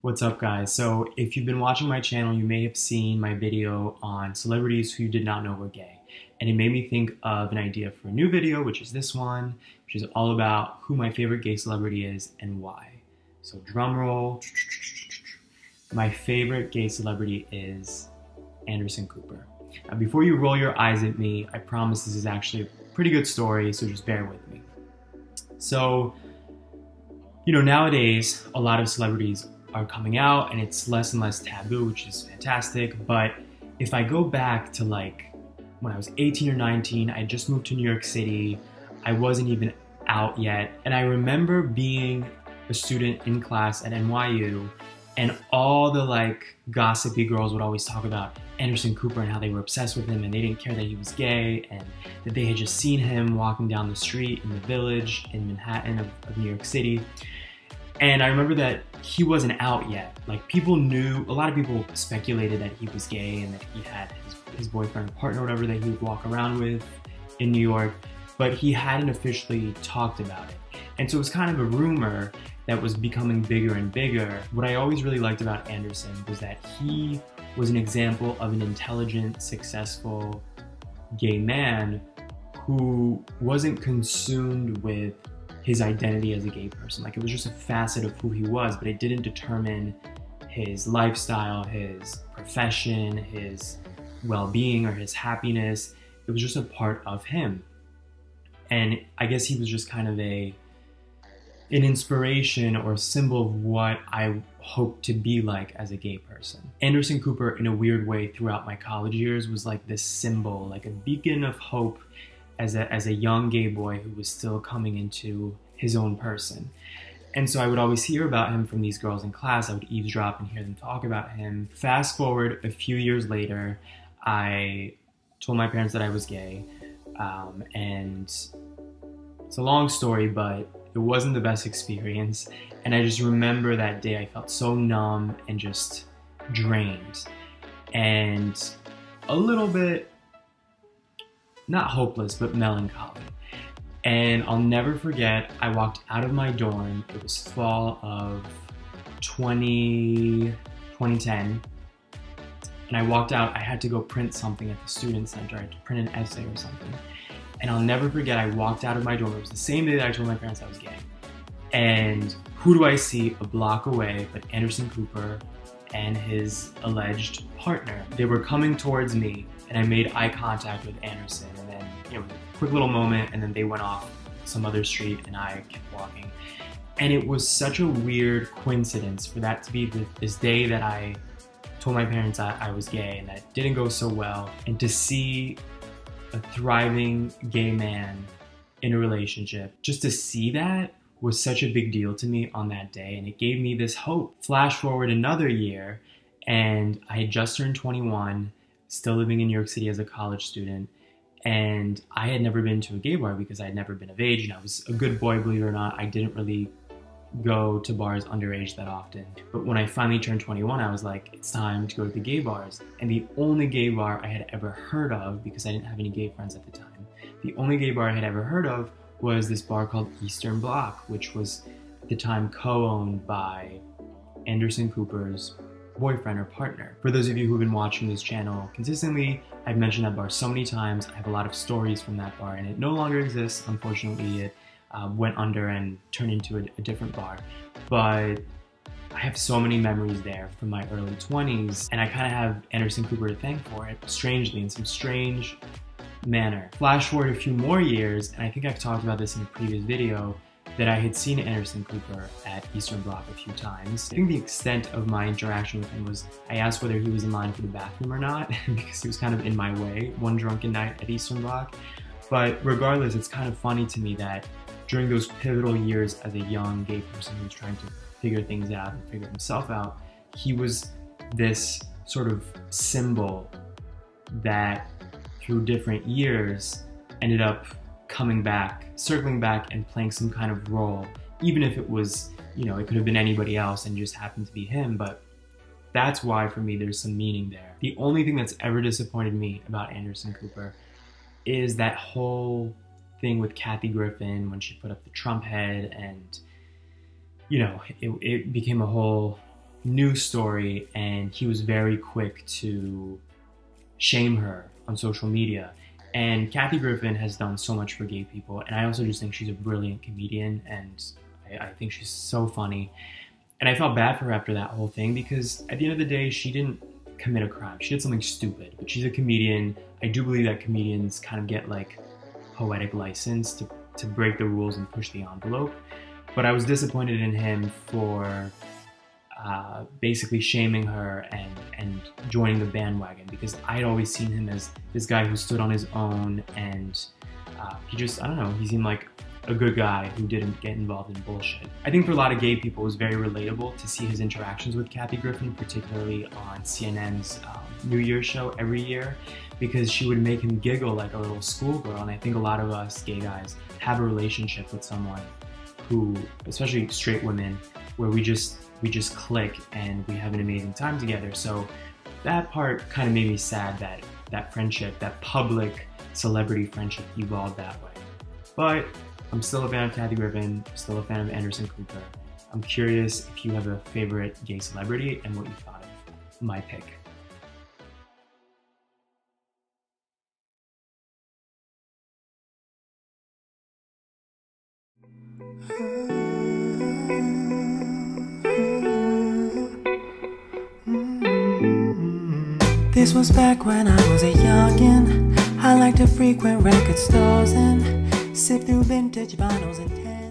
What's up, guys? So if you've been watching my channel, you may have seen my video on celebrities who you did not know were gay. And it made me think of an idea for a new video, which is this one, which is all about who my favorite gay celebrity is and why. So drum roll. My favorite gay celebrity is Anderson Cooper. Now, before you roll your eyes at me, I promise this is actually a pretty good story, so just bear with me. So, nowadays, a lot of celebrities are coming out and it's less and less taboo, which is fantastic. But if I go back to when I was 18 or 19, I just moved to New York City. I wasn't even out yet. And I remember being a student in class at NYU, and all the gossipy girls would always talk about Anderson Cooper and how they were obsessed with him and they didn't care that he was gay and that they had just seen him walking down the street in the Village in Manhattan of New York City. And I remember that he wasn't out yet. People knew, a lot of people speculated that he was gay and that he had his boyfriend or partner or whatever that he would walk around with in New York, but he hadn't officially talked about it. And so it was kind of a rumor that was becoming bigger and bigger. What I always really liked about Anderson was that he was an example of an intelligent, successful gay man who wasn't consumed with his identity as a gay person. It was just a facet of who he was, but it didn't determine his lifestyle, his profession, his well-being, or his happiness. It was just a part of him. And I guess he was just kind of an inspiration or a symbol of what I hope to be like as a gay person. Anderson Cooper, in a weird way, throughout my college years, was like this symbol, like a beacon of hope as a young gay boy who was still coming into his own person. And so I would always hear about him from these girls in class. I would eavesdrop and hear them talk about him. Fast forward a few years later, I told my parents that I was gay. And it's a long story, but it wasn't the best experience. And I just remember that day I felt so numb and just drained. And a little bit, not hopeless, but melancholy. And I'll never forget, I walked out of my dorm. It was fall of 2010. And I walked out, I had to go print something at the student center. I had to print an essay or something. And I'll never forget, I walked out of my dorm. It was the same day that I told my parents I was gay. And who do I see a block away but Anderson Cooper and his alleged partner? They were coming towards me, and I made eye contact with Anderson, and then, quick little moment, and then they went off some other street and I kept walking. And it was such a weird coincidence for that to be this day that I told my parents I was gay and that it didn't go so well, and to see a thriving gay man in a relationship, just to see that was such a big deal to me on that day, and it gave me this hope. Flash forward another year, and I had just turned 21, still living in New York City as a college student, and I had never been to a gay bar because I had never been of age, and I was a good boy, believe it or not. I didn't really go to bars underage that often. But when I finally turned 21, I was like, it's time to go to the gay bars. And the only gay bar I had ever heard of, because I didn't have any gay friends at the time, the only gay bar I had ever heard of was this bar called Eastern Bloc, which was at the time co-owned by Anderson Cooper's boyfriend or partner. For those of you who've been watching this channel consistently, I've mentioned that bar so many times. I have a lot of stories from that bar, and it no longer exists. Unfortunately, it went under and turned into a different bar. But I have so many memories there from my early 20s, and I kind of have Anderson Cooper to thank for it, strangely, in some strange manner. Flash forward a few more years, and I think I've talked about this in a previous video, that I had seen Anderson Cooper at Eastern Bloc a few times. I think the extent of my interaction with him was I asked whether he was in line for the bathroom or not, because he was kind of in my way one drunken night at Eastern Bloc. But regardless, it's kind of funny to me that during those pivotal years as a young gay person who was trying to figure things out and figure himself out, he was this sort of symbol that through different years ended up coming back, circling back and playing some kind of role, even if it was, it could have been anybody else and just happened to be him, but that's why for me there's some meaning there. The only thing that's ever disappointed me about Anderson Cooper is that whole thing with Kathy Griffin when she put up the Trump head, and it became a whole news story, and he was very quick to shame her on social media. And Kathy Griffin has done so much for gay people, and I also just think she's a brilliant comedian, and I think she's so funny. And I felt bad for her after that whole thing, because at the end of the day, she didn't commit a crime. She did something stupid, but she's a comedian. I do believe that comedians kind of get like poetic license to break the rules and push the envelope. But I was disappointed in him for basically shaming her and joining the bandwagon, because I'd always seen him as this guy who stood on his own, and he just, I don't know, he seemed like a good guy who didn't get involved in bullshit. I think for a lot of gay people it was very relatable to see his interactions with Kathy Griffin, particularly on CNN's New Year's show every year, because she would make him giggle like a little schoolgirl. And I think a lot of us gay guys have a relationship with someone who, especially straight women, where we just click and we have an amazing time together. So that part kind of made me sad that that friendship, that public celebrity friendship, evolved that way. But I'm still a fan of Kathy Griffin, still a fan of Anderson Cooper. I'm curious if you have a favorite gay celebrity and what you thought of my pick. This was back when I was a youngin'. I liked to frequent record stores and sip through vintage vinyls and tapes.